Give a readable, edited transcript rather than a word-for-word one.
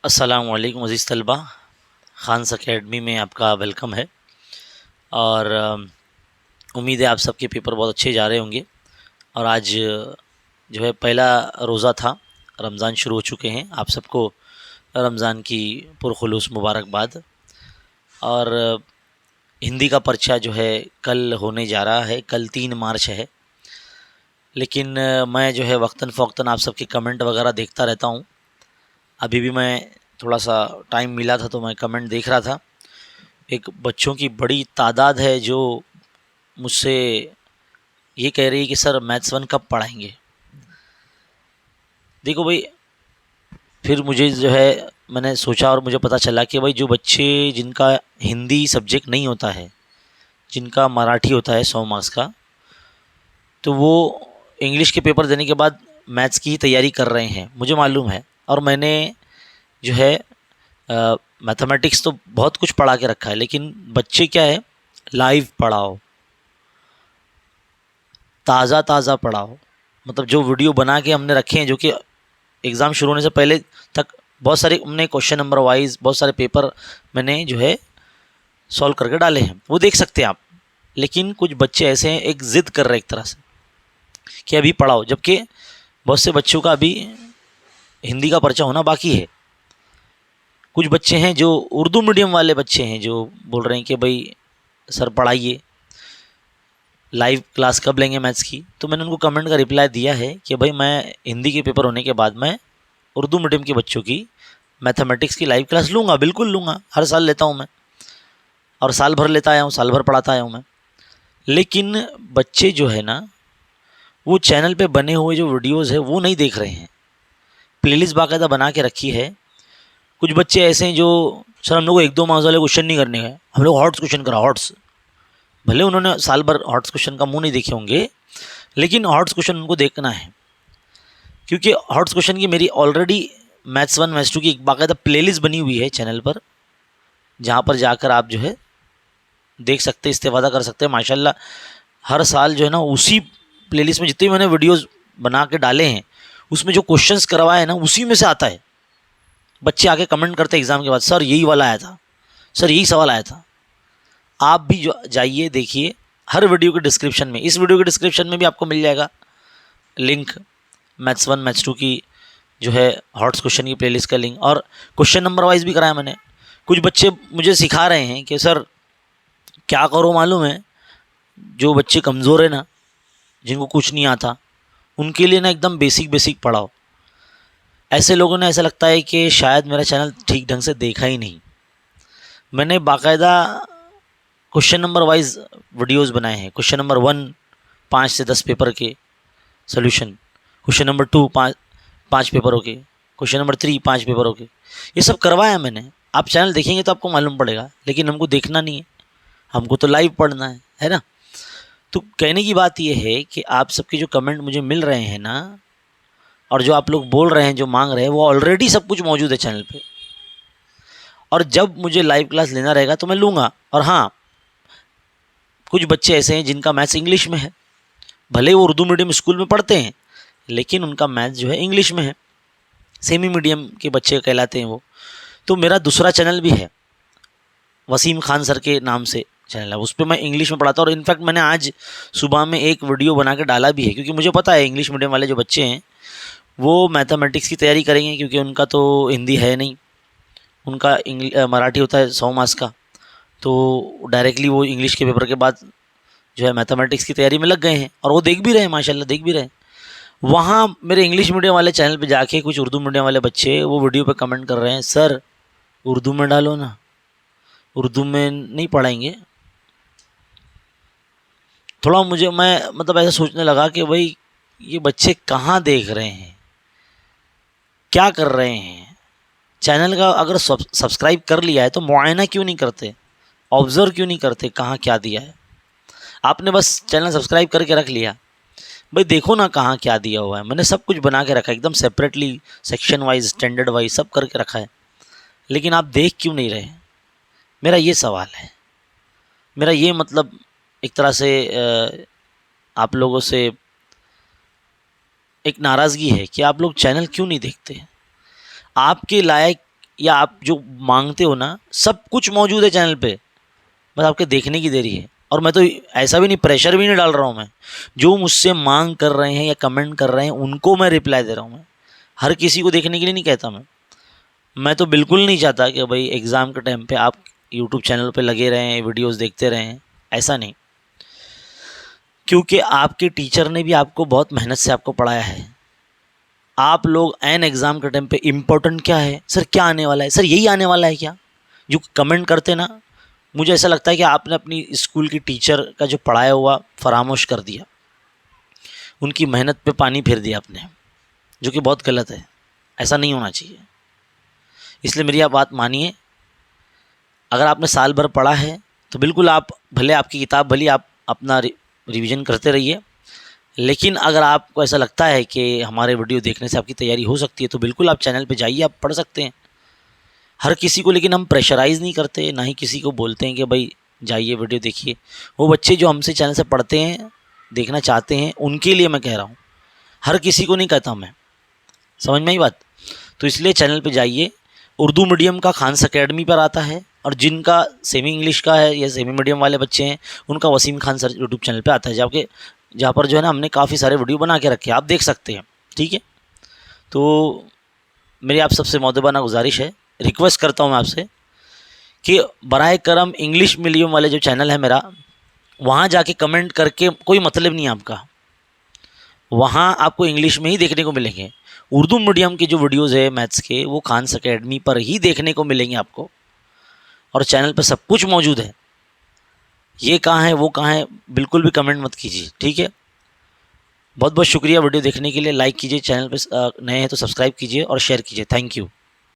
अस्सलाम वालेकुम अज़ीज़ तलबा, ख़ान्स अकेडमी में आपका वेलकम है। और उम्मीद है आप सबके पेपर बहुत अच्छे जा रहे होंगे। और आज जो है पहला रोज़ा था, रमज़ान शुरू हो चुके हैं। आप सबको रमज़ान की पुरखुलूस मुबारकबाद। और हिंदी का पर्चा जो है कल होने जा रहा है, कल 3 मार्च है। लेकिन मैं जो है वक्तन फ़ौक्तन आप सबके कमेंट वगैरह देखता रहता हूँ। अभी भी मैं थोड़ा सा टाइम मिला था तो मैं कमेंट देख रहा था। एक बच्चों की बड़ी तादाद है जो मुझसे ये कह रही है कि सर मैथ्स 1 कब पढ़ाएंगे। देखो भाई, फिर मुझे जो है मैंने सोचा और मुझे पता चला कि भाई जो बच्चे जिनका हिंदी सब्जेक्ट नहीं होता है, जिनका मराठी होता है 100 मार्क्स का, तो वो इंग्लिश के पेपर देने के बाद मैथ्स की ही तैयारी कर रहे हैं, मुझे मालूम है। और मैंने जो है मैथमेटिक्स तो बहुत कुछ पढ़ा के रखा है, लेकिन बच्चे क्या है, लाइव पढ़ाओ, ताज़ा ताज़ा पढ़ाओ। मतलब जो वीडियो बना के हमने रखे हैं, जो कि एग्ज़ाम शुरू होने से पहले तक बहुत सारे हमने क्वेश्चन नंबर वाइज बहुत सारे पेपर मैंने जो है सॉल्व करके डाले हैं, वो देख सकते हैं आप। लेकिन कुछ बच्चे ऐसे हैं, एक ज़िद कर रहे हैं एक तरह से कि अभी पढ़ाओ, जबकि बहुत से बच्चों का अभी हिंदी का पर्चा होना बाकी है। कुछ बच्चे हैं जो उर्दू मीडियम वाले बच्चे हैं जो बोल रहे हैं कि भाई सर पढ़ाइए, लाइव क्लास कब लेंगे मैथ्स की। तो मैंने उनको कमेंट का रिप्लाई दिया है कि भाई मैं हिंदी के पेपर होने के बाद मैं उर्दू मीडियम के बच्चों की मैथमेटिक्स की लाइव क्लास लूँगा, बिल्कुल लूँगा। हर साल लेता हूँ मैं, और साल भर लेता आया हूँ, साल भर पढ़ाता आया हूँ मैं। लेकिन बच्चे जो है ना, वो चैनल पे बने हुए जो वीडियोज़ है वो नहीं देख रहे हैं। प्लेलिस्ट बाकायदा बना के रखी है। कुछ बच्चे ऐसे हैं जो सर हम लोग को 1-2 मार्क्स वाले क्वेश्चन नहीं करने हैं, हम लोग हॉट्स क्वेश्चन करा हॉट्स। भले उन्होंने साल भर हॉट्स क्वेश्चन का मुंह नहीं देखे होंगे, लेकिन हॉट्स क्वेश्चन उनको देखना है। क्योंकि हॉट्स क्वेश्चन की मेरी ऑलरेडी मैथ्स 1 मैथ्स 2 की एक बाकायदा प्लेलिस्ट बनी हुई है चैनल पर, जहाँ पर जाकर आप जो है देख सकते, इस्तेफादा कर सकते हैं। माशाल्लाह हर साल जो है ना, उसी प्लेलिस्ट में जितने मैंने वीडियोस बना के डाले हैं, उसमें जो क्वेश्चंस करवाए हैं ना, उसी में से आता है। बच्चे आके कमेंट करते हैं एग्ज़ाम के बाद, सर यही वाला आया था, सर यही सवाल आया था। आप भी जो जाइए देखिए, हर वीडियो के डिस्क्रिप्शन में, इस वीडियो के डिस्क्रिप्शन में भी आपको मिल जाएगा लिंक मैथ्स 1 मैथ्स 2 की जो है हॉट्स क्वेश्चन की प्लेलिस्ट का लिंक। और क्वेश्चन नंबर वाइज भी कराया मैंने। कुछ बच्चे मुझे सिखा रहे हैं कि सर क्या करो मालूम है, जो बच्चे कमज़ोर है ना, जिनको कुछ नहीं आता, उनके लिए ना एकदम बेसिक बेसिक पढ़ाओ। ऐसे लोगों ने ऐसा लगता है कि शायद मेरा चैनल ठीक ढंग से देखा ही नहीं। मैंने बाकायदा क्वेश्चन नंबर वाइज वीडियोस बनाए हैं। क्वेश्चन नंबर 1 5 से 10 पेपर के सोल्यूशन, क्वेश्चन नंबर 2 5 पेपरों के, क्वेश्चन नंबर 3 5 पेपरों के, ये सब करवाया मैंने। आप चैनल देखेंगे तो आपको मालूम पड़ेगा, लेकिन हमको देखना नहीं है, हमको तो लाइव पढ़ना है ना। तो कहने की बात यह है कि आप सबके जो कमेंट मुझे मिल रहे हैं ना, और जो आप लोग बोल रहे हैं, जो मांग रहे हैं, वो ऑलरेडी सब कुछ मौजूद है चैनल पे। और जब मुझे लाइव क्लास लेना रहेगा तो मैं लूँगा। और हाँ, कुछ बच्चे ऐसे हैं जिनका मैथ्स इंग्लिश में है, भले वो उर्दू मीडियम स्कूल में पढ़ते हैं, लेकिन उनका मैथ्स जो है इंग्लिश में है। सेमी मीडियम के बच्चे कहलाते हैं वो। तो मेरा दूसरा चैनल भी है, वसीम खान सर के नाम से चैनल है, उस पर मैं इंग्लिश में पढ़ाता हूँ। और इनफैक्ट मैंने आज सुबह में एक वीडियो बना के डाला भी है, क्योंकि मुझे पता है इंग्लिश मीडियम वाले जो बच्चे हैं वो मैथमेटिक्स की तैयारी करेंगे, क्योंकि उनका तो हिंदी है नहीं, उनका मराठी होता है 100 मार्क्स का। तो डायरेक्टली वो इंग्लिश के पेपर के बाद जो है मैथमेटिक्स की तैयारी में लग गए हैं, और वो देख भी रहे हैं, माशाल्लाह देख भी रहे हैं। वहाँ मेरे इंग्लिश मीडियम वाले चैनल पे जाके कुछ उर्दू मीडियम वाले बच्चे वो वीडियो पे कमेंट कर रहे हैं, सर उर्दू में डालो ना, उर्दू में नहीं पढ़ाएंगे। थोड़ा मुझे मैं मतलब ऐसा सोचने लगा कि भाई ये बच्चे कहाँ देख रहे हैं, क्या कर रहे हैं। चैनल का अगर सब्सक्राइब कर लिया है तो मुआयना क्यों नहीं करते, ऑब्ज़र्व क्यों नहीं करते कहाँ क्या दिया है। आपने बस चैनल सब्सक्राइब करके रख लिया, भाई देखो ना कहाँ क्या दिया हुआ है। मैंने सब कुछ बना के रखा है एकदम separately, section wise, standard wise सब करके रखा है, लेकिन आप देख क्यों नहीं रहे। मेरा ये सवाल है, मेरा ये मतलब एक तरह से आप लोगों से एक नाराज़गी है कि आप लोग चैनल क्यों नहीं देखते। आपके लायक या आप जो मांगते हो ना, सब कुछ मौजूद है चैनल पे, बस आपके देखने की देरी है। और मैं तो ऐसा भी नहीं, प्रेशर भी नहीं डाल रहा हूँ मैं, जो मुझसे मांग कर रहे हैं या कमेंट कर रहे हैं उनको मैं रिप्लाई दे रहा हूँ। मैं हर किसी को देखने के लिए नहीं कहता। मैं तो बिल्कुल नहीं चाहता कि भाई एग्ज़ाम के टाइम पे आप यूट्यूब चैनल पे लगे रहें, वीडियोस देखते रहें, ऐसा नहीं। क्योंकि आपके टीचर ने भी आपको बहुत मेहनत से आपको पढ़ाया है। आप लोग एन एग्ज़ाम के टाइम पे इम्पोर्टेंट क्या है सर, क्या आने वाला है सर, यही आने वाला है क्या, जो कमेंट करते ना, मुझे ऐसा लगता है कि आपने अपनी स्कूल की टीचर का जो पढ़ाया हुआ फरामोश कर दिया, उनकी मेहनत पे पानी फेर दिया आपने, जो कि बहुत गलत है। ऐसा नहीं होना चाहिए। इसलिए मेरी आप बात मानिए, अगर आपने साल भर पढ़ा है तो बिल्कुल आप, भले आपकी किताब भली आप अपना रिवीजन करते रहिए, लेकिन अगर आपको ऐसा लगता है कि हमारे वीडियो देखने से आपकी तैयारी हो सकती है तो बिल्कुल आप चैनल पे जाइए, आप पढ़ सकते हैं। हर किसी को लेकिन हम प्रेशराइज़ नहीं करते, ना ही किसी को बोलते हैं कि भाई जाइए वीडियो देखिए। वो बच्चे जो हमसे चैनल से पढ़ते हैं, देखना चाहते हैं, उनके लिए मैं कह रहा हूँ, हर किसी को नहीं कहता मैं। समझ में आई बात? तो इसलिए चैनल पे जाइए। उर्दू मीडियम का खान्स अकेडमी पर आता है, और जिनका सेमी इंग्लिश का है या सेमी मीडियम वाले बच्चे हैं उनका Wasim Khan sir YouTube channel पे आता है, जहाँ पर जो है ना हमने काफ़ी सारे वीडियो बना के रखे हैं, आप देख सकते हैं। ठीक है, तो मेरी आप सबसे मौदबाना गुजारिश है, रिक्वेस्ट करता हूँ मैं आपसे कि बराए करम इंग्लिश मीडियम वाले जो चैनल है मेरा, वहाँ जाके कमेंट करके कोई मतलब नहीं है आपका, वहाँ आपको इंग्लिश में ही देखने को मिलेंगे। उर्दू मीडियम के जो वीडियोज़ है मैथ्स के, वो खान्स अकेडमी पर ही देखने को मिलेंगे आपको, और चैनल पर सब कुछ मौजूद है। ये कहाँ है वो कहाँ है, बिल्कुल भी कमेंट मत कीजिए। ठीक है, बहुत बहुत शुक्रिया वीडियो देखने के लिए। लाइक कीजिए, चैनल पर नए हैं तो सब्सक्राइब कीजिए और शेयर कीजिए। Thank you.